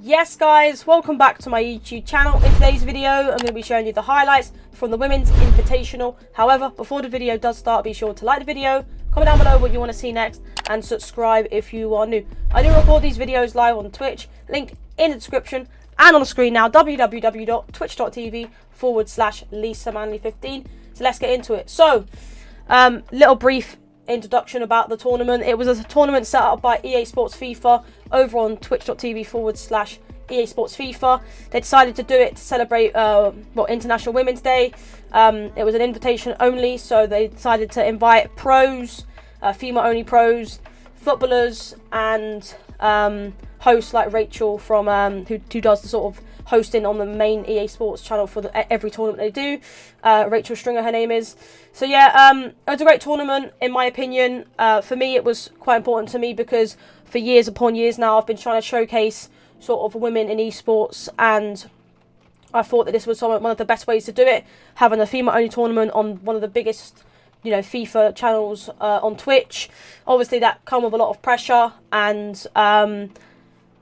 Yes guys, welcome back to my YouTube channel. In today's video, I'm going to be showing you the highlights from the Women's Invitational. However, before the video does start, be sure to like the video, comment down below what you want to see next, and subscribe if you are new. I do record these videos live on Twitch, link in the description and on the screen now, www.twitch.tv/LisaManley15. So let's get into it. So, little brief introduction about the tournament. It was a tournament set up by EA Sports FIFA over on twitch.tv/EA Sports FIFA. They decided to do it to celebrate International Women's Day. It was an invitation only, so they decided to invite pros, female only pros, footballers, and hosts like Rachel from who does the sort of hosting on the main EA Sports channel for every tournament they do. Rachel Stringer, her name is. So yeah, it was a great tournament in my opinion. For me, it was quite important to me because for years upon years now, I've been trying to showcase sort of women in esports, and I thought that this was one of the best ways to do it, having a female-only tournament on one of the biggest, FIFA channels on Twitch. Obviously, that come with a lot of pressure, and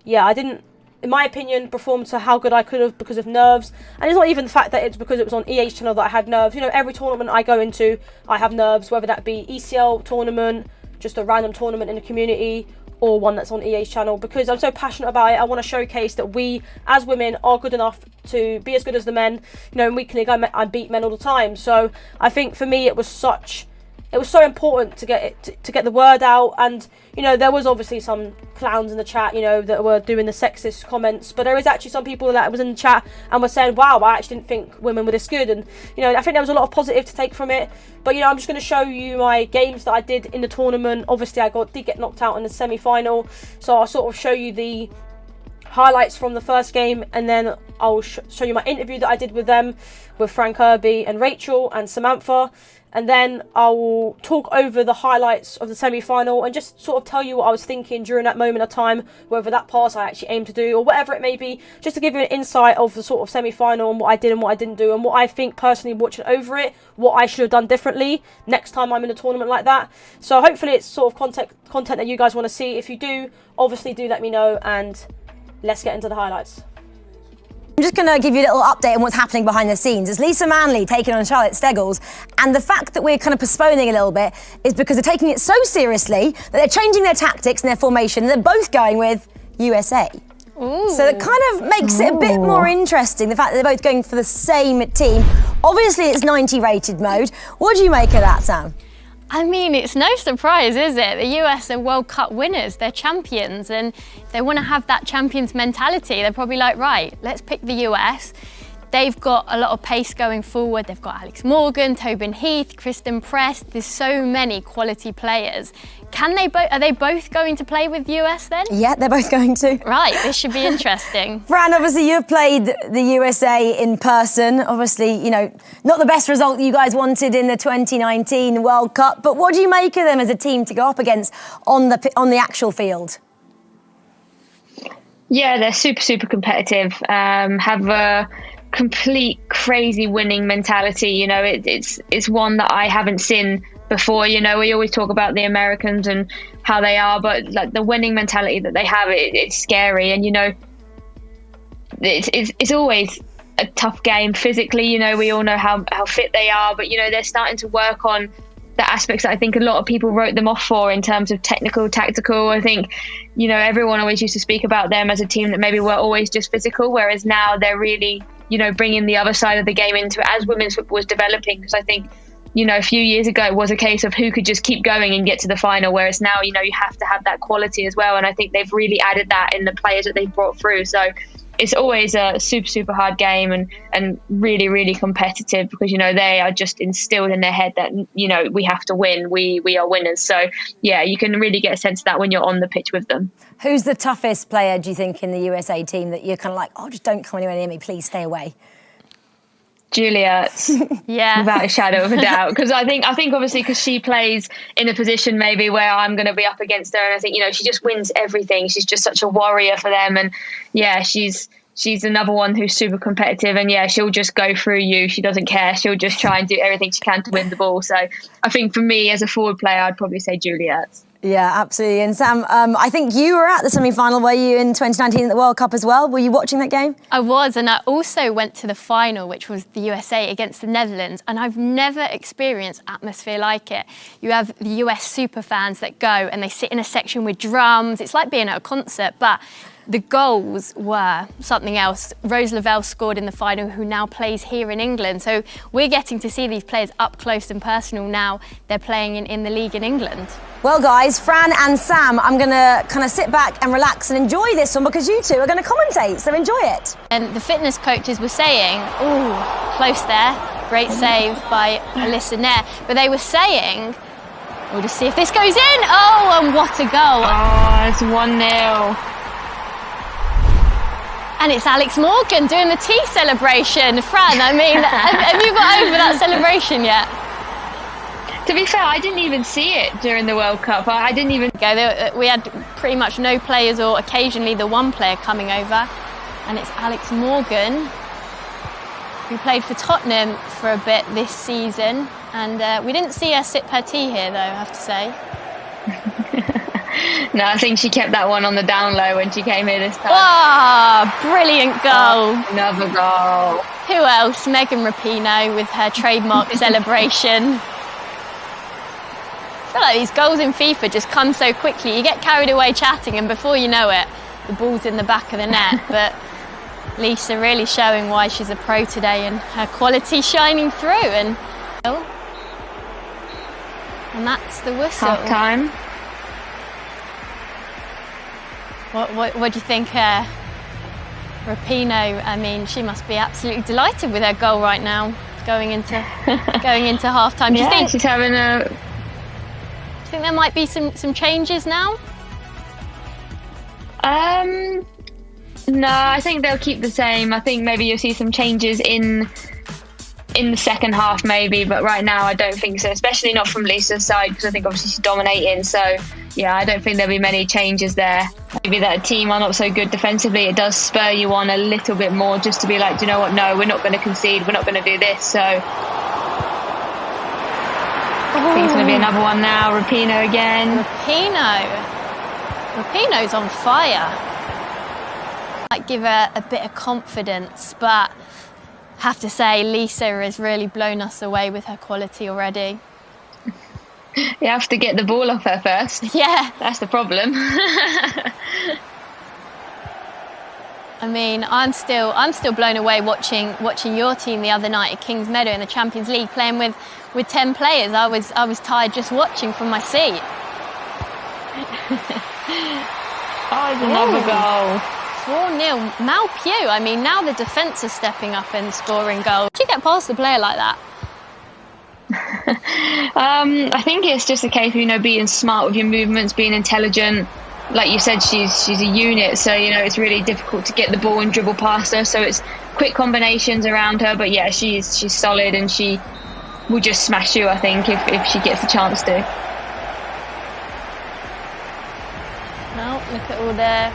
yeah, I didn't, in my opinion, perform to how good I could have because of nerves. And it's not even the fact that it's because it was on EA's channel that I had nerves. Every tournament I go into, I have nerves, whether that be ECL tournament, just a random tournament in the community, or one that's on EA's channel, because I'm so passionate about it. I want to showcase that we, as women, are good enough to be as good as the men. In Week League, I beat men all the time. So I think for me, it was so important to get the word out. And there was obviously some clowns in the chat, that were doing the sexist comments, but there is actually some people that was in the chat and were saying, wow, I actually didn't think women were this good. And I think there was a lot of positive to take from it. But I'm just going to show you my games that I did in the tournament. Obviously I did get knocked out in the semi-final, so I'll sort of show you the highlights from the first game, and then I'll show you my interview that I did with them, with Frank Kirby and Rachel and Samantha. And then I will talk over the highlights of the semi-final and just sort of tell you what I was thinking during that moment of time, whether that pass I actually aimed to do or whatever it may be, just to give you an insight of the sort of semi-final and what I did and what I didn't do, and what I think personally watching over it, what I should have done differently next time I'm in a tournament like that. So hopefully it's sort of content that you guys want to see. If you do, obviously do let me know, and let's get into the highlights. I'm just going to give you a little update on what's happening behind the scenes. It's Lisa Manley taking on Charlotte Steggles, and the fact that we're kind of postponing a little bit is because they're taking it so seriously that they're changing their tactics and their formation, and they're both going with USA. Ooh. So it kind of makes it a bit more interesting, the fact that they're both going for the same team. Obviously, it's 90 rated mode. What do you make of that, Sam? I mean, it's no surprise, is it? The US are World Cup winners, they're champions, and they want to have that champions mentality. They're probably like, right, let's pick the US. They've got a lot of pace going forward. They've got Alex Morgan, Tobin Heath, Kristen Press. There's so many quality players. Are they both going to play with US then? Yeah, they're both going to. Right, this should be interesting. Fran, obviously you've played the USA in person. Obviously, not the best result you guys wanted in the 2019 World Cup, but what do you make of them as a team to go up against on the actual field? Yeah, they're super competitive. Have a complete crazy winning mentality. It's one that I haven't seen before. We always talk about the Americans and how they are, but like the winning mentality that they have, it's scary. And it's always a tough game physically. We all know how fit they are, but they're starting to work on the aspects that I think a lot of people wrote them off for in terms of technical, tactical. I think everyone always used to speak about them as a team that maybe were always just physical, whereas now they're really bringing the other side of the game into it as women's football was developing. Because I think a few years ago it was a case of who could just keep going and get to the final, whereas now you have to have that quality as well, and I think they've really added that in the players that they've brought through. So it's always a super hard game, and really competitive, because they are just instilled in their head that we have to win, we are winners. So yeah, you can really get a sense of that when you're on the pitch with them. Who's the toughest player, do you think, in the USA team that you're kind of like, oh, just don't come anywhere near me, please stay away? Juliet, yeah, without a shadow of a doubt, because I think obviously because she plays in a position maybe where I'm going to be up against her, and I think she just wins everything. She's just such a warrior for them, and yeah, she's another one who's super competitive, and yeah, she'll just go through you. She doesn't care. She'll just try and do everything she can to win the ball. So I think for me as a forward player, I'd probably say Juliet. Yeah, absolutely. And Sam, I think you were at the semi-final, were you, in 2019 at the World Cup as well? Were you watching that game? I was, and I also went to the final, which was the USA against the Netherlands, and I've never experienced atmosphere like it. You have the US super fans that go and they sit in a section with drums. It's like being at a concert, but the goals were something else. Rose Lavelle scored in the final, who now plays here in England. So we're getting to see these players up close and personal now. They're playing in the league in England. Well, guys, Fran and Sam, I'm going to kind of sit back and relax and enjoy this one because you two are going to commentate, so enjoy it. And the fitness coaches were saying, oh, close there. Great save by Alyssa Nair. But they were saying, we'll just see if this goes in. Oh, and what a goal. Oh, it's 1-0. And it's Alex Morgan doing the tea celebration. Fran, I mean, have you got over that celebration yet? To be fair, I didn't even see it during the World Cup. I didn't even go. We had pretty much no players, or occasionally the one player coming over. And it's Alex Morgan, who played for Tottenham for a bit this season. And we didn't see her sip her tea here, though, I have to say. No, I think she kept that one on the down low when she came here this time. Ah, brilliant goal. Oh, another goal. Who else? Megan Rapinoe with her trademark celebration. I feel like these goals in FIFA just come so quickly. You get carried away chatting and before you know it, the ball's in the back of the net. But Lisa really showing why she's a pro today and her quality shining through. And that's the whistle. Half time. What do you think, Rapinoe? I mean, she must be absolutely delighted with her goal right now, going into half time. Do you think she's having a? Do you think there might be some changes now? No, I think they'll keep the same. I think maybe you'll see some changes in the second half, maybe, but right now I don't think so. Especially not from Lisa's side, because I think obviously she's dominating. So yeah, I don't think there'll be many changes there. Maybe that a team are not so good defensively, it does spur you on a little bit more, just to be like, do you know what? No, we're not going to concede. We're not going to do this. So I think it's going to be another one now. Rapinoe again. Rapinoe's on fire. Might give her a bit of confidence, but have to say Lisa has really blown us away with her quality already. You have to get the ball off her first. Yeah, that's the problem. I mean, I'm still blown away watching your team the other night at Kings Meadow in the Champions League, playing with 10 players. I was tired just watching from my seat. Oh, it's another goal. 4-0. Mal Pugh. I mean, now the defence is stepping up and scoring goals. Did you get past the player like that? I think it's just a case of, being smart with your movements, being intelligent. Like you said, she's a unit, so it's really difficult to get the ball and dribble past her. So it's quick combinations around her. But yeah, she's solid and she will just smash you, I think, if she gets the chance to. Well, look at all the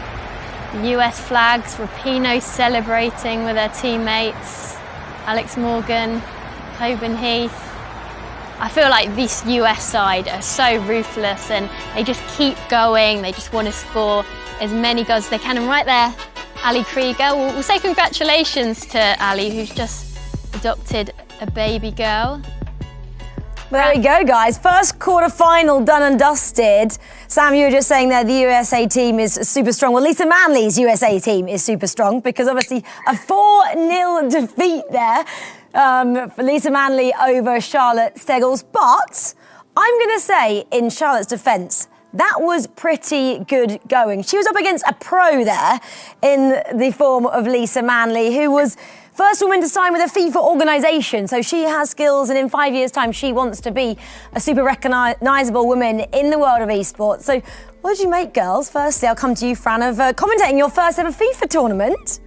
US flags. Rapinoe celebrating with her teammates. Alex Morgan, Coben Heath. I feel like this US side are so ruthless and they just keep going. They just want to score as many goals as they can. And right there, Ali Krieger. We'll say congratulations to Ali, who's just adopted a baby girl. Well, there we go, guys. First quarter final done and dusted. Sam, you were just saying there the USA team is super strong. Well, Lisa Manley's USA team is super strong because obviously a 4-0 defeat there for Lisa Manley over Charlotte Steggles. But I'm going to say, in Charlotte's defence, that was pretty good going. She was up against a pro there in the form of Lisa Manley, who was first woman to sign with a FIFA organisation, so she has skills, and in 5 years' time, she wants to be a super recognisable woman in the world of esports. So what did you make, girls? Firstly, I'll come to you, Fran, of commentating your first ever FIFA tournament.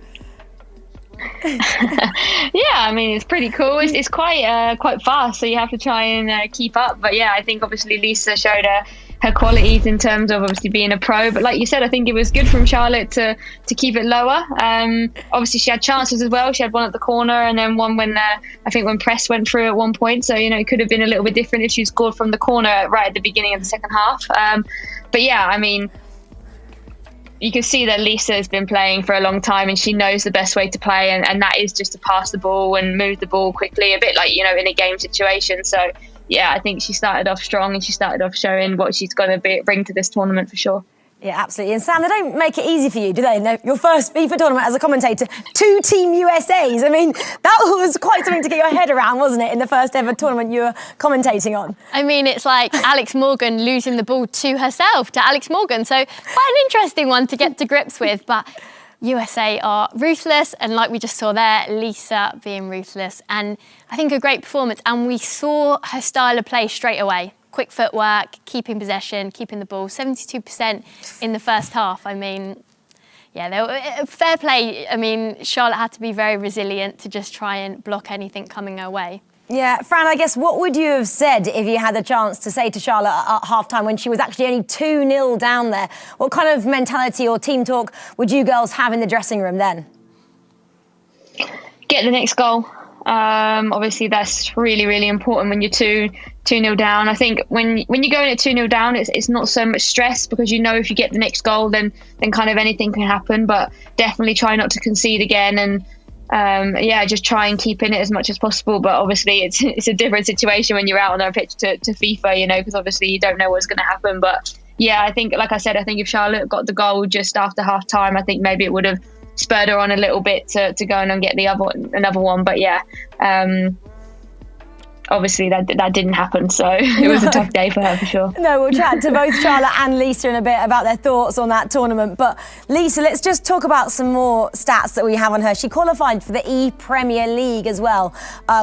Yeah, I mean, it's pretty cool. It's quite fast, so you have to try and keep up. But yeah, I think obviously Lisa showed her her qualities in terms of obviously being a pro. But like you said, I think it was good from Charlotte to keep it lower. Obviously she had chances as well. She had one at the corner and then one when I think when press went through at one point. So, you know, it could have been a little bit different if she scored from the corner right at the beginning of the second half. But yeah, I mean, you can see that Lisa has been playing for a long time and she knows the best way to play, and that is just to pass the ball and move the ball quickly, a bit like, you know, in a game situation. So yeah, I think she started off strong and she started off showing what she's going to bring to this tournament for sure. Yeah, absolutely. And Sam, they don't make it easy for you, do they? No, your first FIFA tournament as a commentator, 2 Team USAs. I mean, that was quite something to get your head around, wasn't it, in the first ever tournament you were commentating on? I mean, it's like Alex Morgan losing the ball to herself, to Alex Morgan. So quite an interesting one to get to grips with. But USA are ruthless, and like we just saw there, Lisa being ruthless. And I think a great performance. And we saw her style of play straight away. Quick footwork, keeping possession, keeping the ball, 72% in the first half. I mean, yeah, fair play. I mean, Charlotte had to be very resilient to just try and block anything coming her way. Yeah, Fran, I guess what would you have said if you had the chance to say to Charlotte at half-time when she was actually only 2-0 down there? What kind of mentality or team talk would you girls have in the dressing room then? Get the next goal. Obviously, that's really, really important when you're 2-0 down. I think when you go in at 2-0 down, it's not so much stress because you know if you get the next goal, then kind of anything can happen. But definitely try not to concede again, and just try and keep in it as much as possible. But obviously, it's a different situation when you're out on a pitch to FIFA, you know, because obviously you don't know what's going to happen. But yeah, I think, like I said, I think if Charlotte got the goal just after half time, I think maybe it would have spurred her on a little bit to go and get another one. But yeah, obviously that didn't happen, so it was a tough day for her for sure. No, we'll chat to both Charlotte and Lisa in a bit about their thoughts on that tournament. But Lisa, let's just talk about some more stats that we have on her. She qualified for the E-Premier League as well,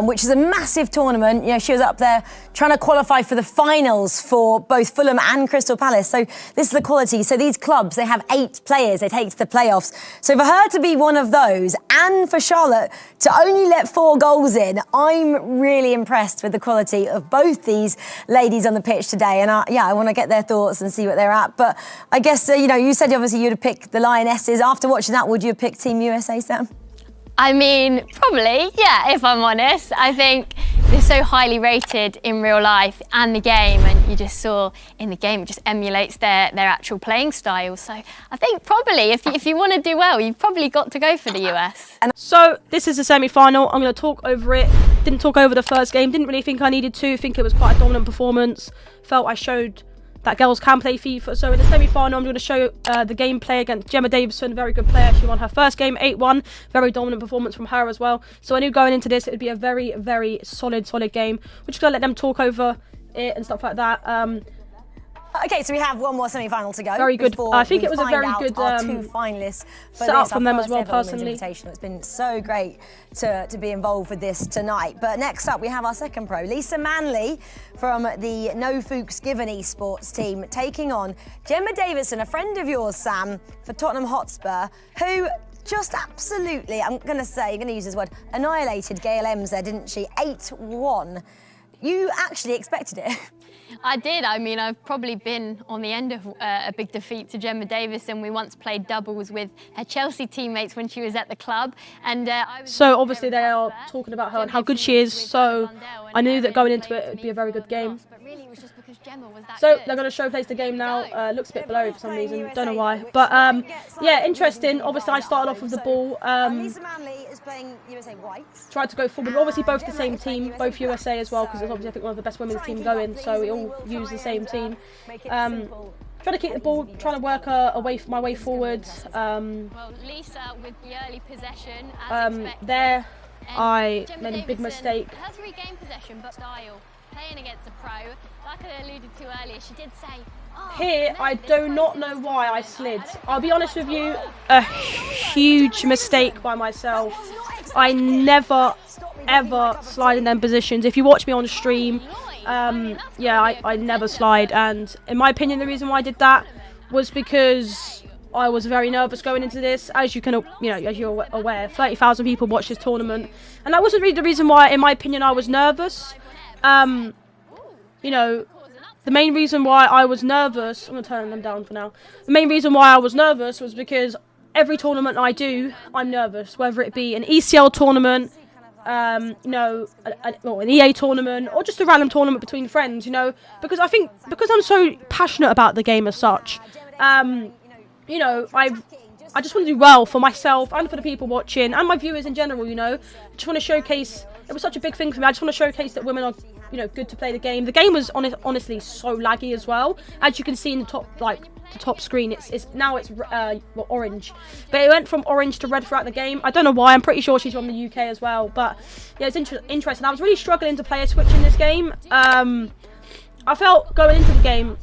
which is a massive tournament. You know, she was up there trying to qualify for the finals for both Fulham and Crystal Palace. So this is the quality. So these clubs, they have 8 players they take to the playoffs. So for her to be one of those, and for Charlotte to only let 4 goals in, I'm really impressed with the quality of both these ladies on the pitch today. And I want to get their thoughts and see what they're at. But I guess, you said obviously you'd have picked the Lionesses. After watching that, would you have picked Team USA, Sam? I mean, probably, yeah, if I'm honest. I think they're so highly rated in real life and the game, and you just saw in the game it just emulates their actual playing style. So I think probably if you want to do well, you've probably got to go for the US. So this is the semi-final. I'm going to talk over it. Didn't talk over the first game. Didn't really think I needed to. Think it was quite a dominant performance. Felt I showed that girls can play FIFA. So in the semi-final, I'm going to show the gameplay against Gemma Davison, very good player. She won her first game 8-1, very dominant performance from her as well. So I knew going into this, it would be a very, very solid game. We're just going to let them talk over it and stuff like that. Okay, so we have one more semi-final to go. Very good. I think it was a very good our 2 finalists for set up this, from them as well, Women's personally. Invitational. It's been so great to be involved with this tonight. But next up, we have our second pro, Lisa Manley from the No Fuchs Given esports team, taking on Gemma Davison, a friend of yours, Sam, for Tottenham Hotspur, who just absolutely, I'm going to use this word, annihilated Gail Ems there, didn't she? 8-1. You actually expected it. I did. I mean, I've probably been on the end of a big defeat to Gemma Davison. We once played doubles with her Chelsea teammates when she was at the club. And so obviously they are talking about her and how good she is. So I knew that going into it, it would be a very good game. So they're going to showcase the game now. Looks a bit blurry for some reason. Don't know why. But yeah, interesting. Obviously I started off with the ball. Lisa Manley is playing USA White. Tried to go forward. Obviously both the same team, both USA as well, because it's obviously I think one of the best women's team going. So we all use the same team. Trying to keep the ball, trying to work my way forward. Well, Lisa with the early possession, as expected. There, I made a big mistake. Has regained possession, but style playing against a pro, like I alluded to earlier, she did say. Here, I do not know why I slid. I'll be honest with you, a huge mistake by myself. I never, ever slide in them positions. If you watch me on stream, I never slide. And in my opinion, the reason why I did that was because I was very nervous going into this. As you can, as you're aware, 30,000 people watch this tournament, and that wasn't really the reason why, in my opinion, I was nervous. the main reason why I was nervous, I'm going to turn them down for now. The main reason why I was nervous was because every tournament I do, I'm nervous. Whether it be an ECL tournament, an EA tournament, or just a random tournament between friends, because I think, because I'm so passionate about the game as such, I just want to do well for myself and for the people watching and my viewers in general, I just want to showcase, it was such a big thing for me, I just want to showcase that women are, good to play the game. The game was honestly so laggy as well. As you can see in the top screen, it's orange, but it went from orange to red throughout the game. I don't know why. I'm pretty sure she's from the UK as well, but yeah, it's interesting. I was really struggling to play a Switch in this game. I felt going into the game,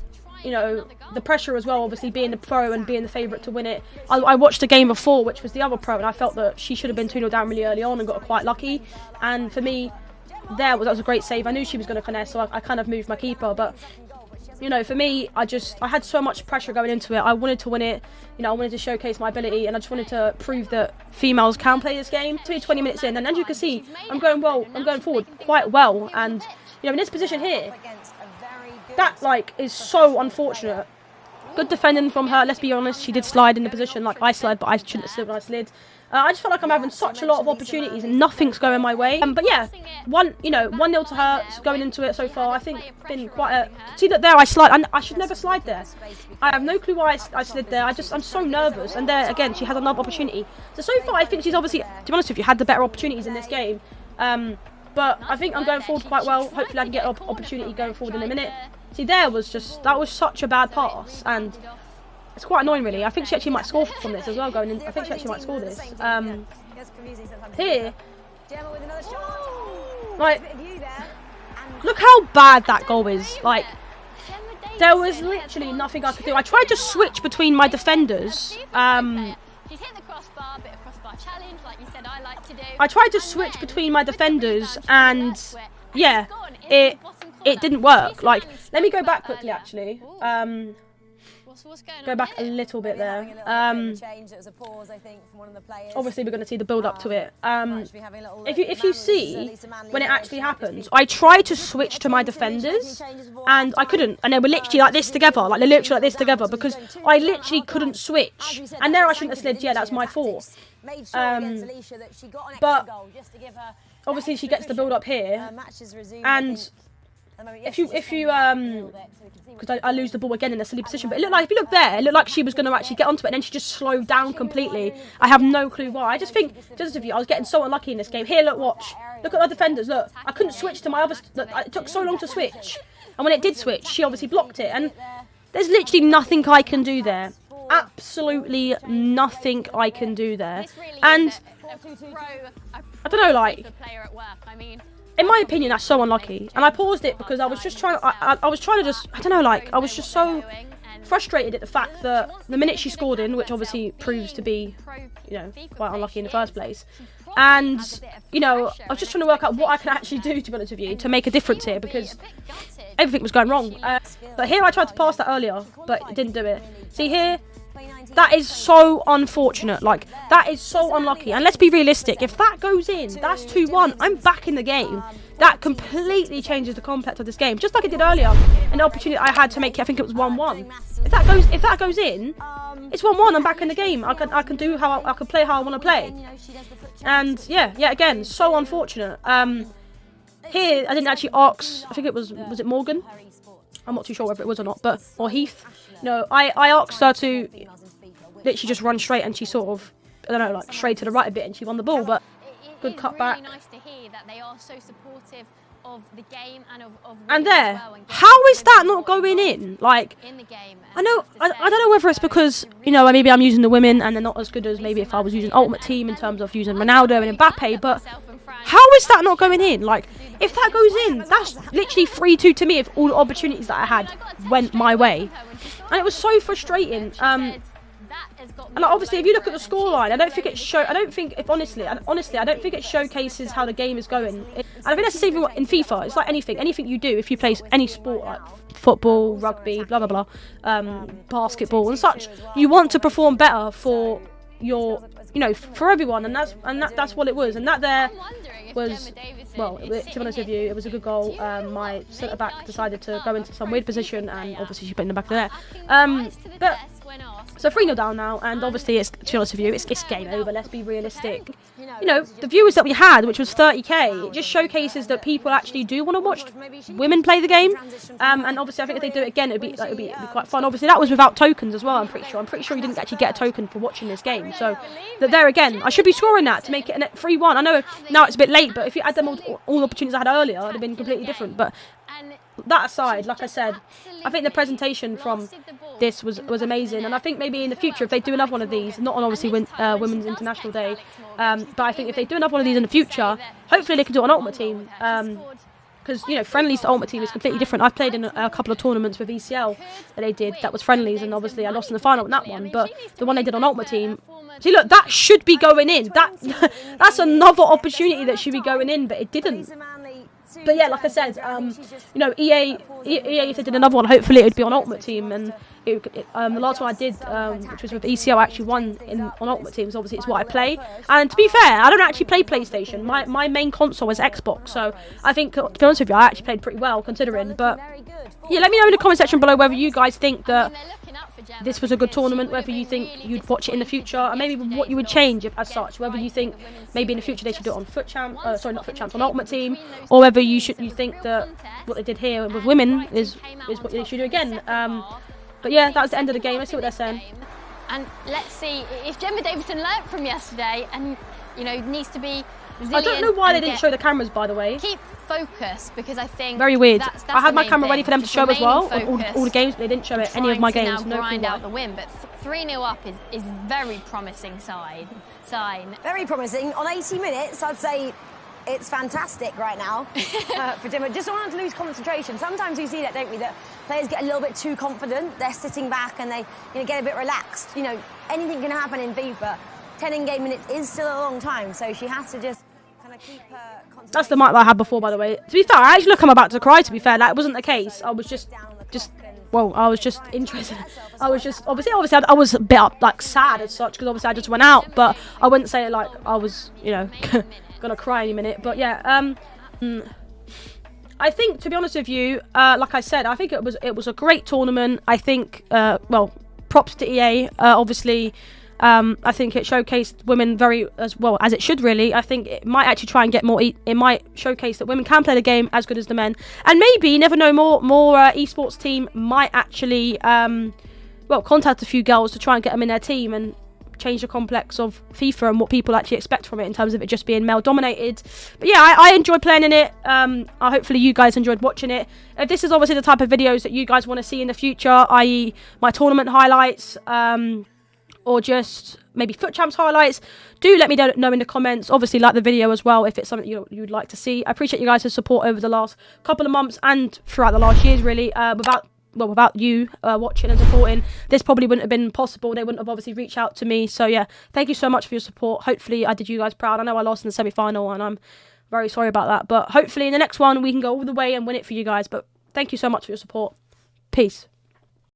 the pressure as well, obviously being the pro and being the favourite to win it. I watched the game before, which was the other pro, and I felt that she should have been 2-0 down really early on and got quite lucky. And for me, that was a great save. I knew she was going to finesse, so I kind of moved my keeper. But for me, I had so much pressure going into it. I wanted to win it. I wanted to showcase my ability, and I just wanted to prove that females can play this game. 20 minutes in, and as you can see, I'm going forward quite well. And in this position here, that is so unfortunate. Good defending from her. Let's be honest, she did slide in the position like I slid, but I shouldn't have slid when I slid. I just feel like I'm having such a lot of opportunities and nothing's going my way. But yeah, 1-0 to her going into it so far. I think been quite a... See that there I slide, and I should never slide there. I have no clue why I slid there. I'm so nervous. And there again, she has another opportunity. So far I think she's obviously, to be honest with you, had the better opportunities in this game. But I think I'm going forward quite well. Hopefully I can get an opportunity going forward in a minute. See, that was such a bad pass, and it's quite annoying, really. I think she actually might score from this as well. I think she actually might score this. Here, look how bad that goal is. There was literally nothing I could do. I tried to switch between my defenders. I tried to switch between my defenders, and yeah, it didn't work. Let me go back quickly, actually. Go back a little bit there. Obviously, we're going to see the build up to it. If you see when it actually happens, I tried to switch to my defenders, and I couldn't. And they were literally like this together, because I literally couldn't switch. And there I shouldn't have slid. Yeah, that's my fault. But obviously, she gets the build up here, and if you because I lose the ball again in a silly position, but it looked like, if you look there, it looked like she was going to actually get onto it, and then she just slowed down completely. I have no clue why. I just think, just of you, I was getting so unlucky in this game. Here, look, watch. Look at the defenders, look. I couldn't switch to my other... It took so long to switch. And when it did switch, she obviously blocked it, and there's literally nothing I can do there. Absolutely nothing I can do there. And I don't know, in my opinion, that's so unlucky. And I paused it because I was just trying. I was trying to just. I don't know. I was just so frustrated at the fact that the minute she scored in, which obviously proves to be, quite unlucky in the first place. And I was just trying to work out what I can actually do, to be honest with you, to make a difference here, because everything was going wrong. But here I tried to pass that earlier, but it didn't do it. See here. That is so unfortunate. That is so unlucky. And let's be realistic. If that goes in, that's 2-1. I'm back in the game. That completely changes the complex of this game. Just like it did earlier. An opportunity I had to make it, I think it was 1-1. If that goes in, it's 1-1. I'm back in the game. I can play how I want to play. And yeah, again, so unfortunate. Here I didn't actually ask. I think it was it Morgan? I'm not too sure whether it was or not, or Heath. No, I asked her to literally just run straight, and she sort of, I don't know, straight to the right a bit, and she won the ball. But good cut back. Really nice to hear that they are so supportive of the game and of and there, well, and how is that not going in? In the game. I know, I don't know whether it's because maybe I'm using the women and they're not as good as maybe if I was using Ultimate Team in terms of using Ronaldo and Mbappe. But how is that not going in? If that goes in, that's literally 3-2 to me. If all the opportunities that I had went my way, and it was so frustrating. And obviously, if you look at the scoreline, I don't think it showcases how the game is going. And I think that's the same thing in FIFA. It's like anything you do, if you play any sport like football, rugby, blah blah blah, basketball and such, you want to perform better for your, you know, for everyone, and that's what it was, and that there was, well, to be honest with you, it was a good goal. My centre back decided to go into some weird position, and obviously she put in the back of the net. But so 3-0 down now, and obviously, it's, to be honest with you, it's game over. Let's be realistic. You know, the viewers that we had, which was 30k, it just showcases that people actually do want to watch women play the game. And obviously, I think if they do it again, it'd be quite fun. Obviously, that was without tokens as well. I'm pretty sure you didn't actually get a token for watching this game. So that there again, I should be scoring that to make it a 3-1. I know now it's a bit late, but if you had them all the opportunities I had earlier, it'd have been completely different. But that aside, like I said, I think the presentation from this was amazing, and I think maybe in the future, if they do another one of these, not on obviously Women's International Day, but I think if they do another one of these in the future, hopefully they can do it on Ultimate Team, because you know, friendlies to Ultimate Team is completely different. I've played in a couple of tournaments with ECL that they did that was friendlies, and obviously I lost in the final in that one, but the one they did on Ultimate Team, see, look, that should be going in. That's another opportunity that should be going in, but it didn't. But yeah, like I said, you know, EA, if they did another one, hopefully it would be on Ultimate Team. And the last one I did, which was with ECL, I actually won on Ultimate Team. So obviously it's what I play. And to be fair, I don't actually play PlayStation. My main console is Xbox. So I think, to be honest with you, I actually played pretty well considering. But yeah, let me know in the comment section below whether you guys think that this was a good tournament, whether you think you'd watch it in the future, and maybe what you would change as such, whether you think maybe in the future they should do it on on Ultimate Team, or whether you think that what they did here with women is what they should do again. But yeah, that was the end of the game. Let's see what they're saying. And let's see if Gemma Davison learnt from yesterday, and you know, needs to be resilient. I don't know why they didn't show the cameras, by the way. Keep focus, because I think very weird. That's I had my camera thing. ready for them to show as well, all the games, but they didn't show it any of my games. Now grind out the win, but 3-0 up is very promising sign. Very promising. On 80 minutes, I'd say it's fantastic right now for Gemma. Just don't want to lose concentration. Sometimes we see that, don't we? That players get a little bit too confident. They're sitting back and they get a bit relaxed. You know, anything can happen in FIFA. 10 in-game minutes is still a long time, so she has to just kind of keep her concentration. That's the mic that I had before, by the way. To be fair, I actually look, I'm about to cry. To be fair, that wasn't the case. I was just interested. I was just obviously I was a bit sad as such, because obviously I just went out, but I wouldn't say it like I was, you know, gonna cry any minute. But yeah, I think, to be honest with you, like I said, I think it was a great tournament. I think well, props to EA. Obviously, I think it showcased women very as well as it should, really. I think it might actually try and get more. It might showcase that women can play the game as good as the men, and maybe, you never know, more esports team might actually well, contact a few girls to try and get them in their team and change the complex of FIFA and what people actually expect from it in terms of it just being male dominated. But yeah, I enjoyed playing in it. Hopefully you guys enjoyed watching it. If this is obviously the type of videos that you guys want to see in the future, i.e. my tournament highlights, or just maybe FUT Champs highlights, do let me know in the comments. Obviously, like the video as well if it's something you'd like to see. I appreciate you guys' support over the last couple of months and throughout the last years, really. Without you watching and supporting, this probably wouldn't have been possible. They wouldn't have obviously reached out to me. So yeah, thank you so much for your support. Hopefully I did you guys proud. I know I lost in the semi-final and I'm very sorry about that, but hopefully in the next one we can go all the way and win it for you guys. But thank you so much for your support. Peace.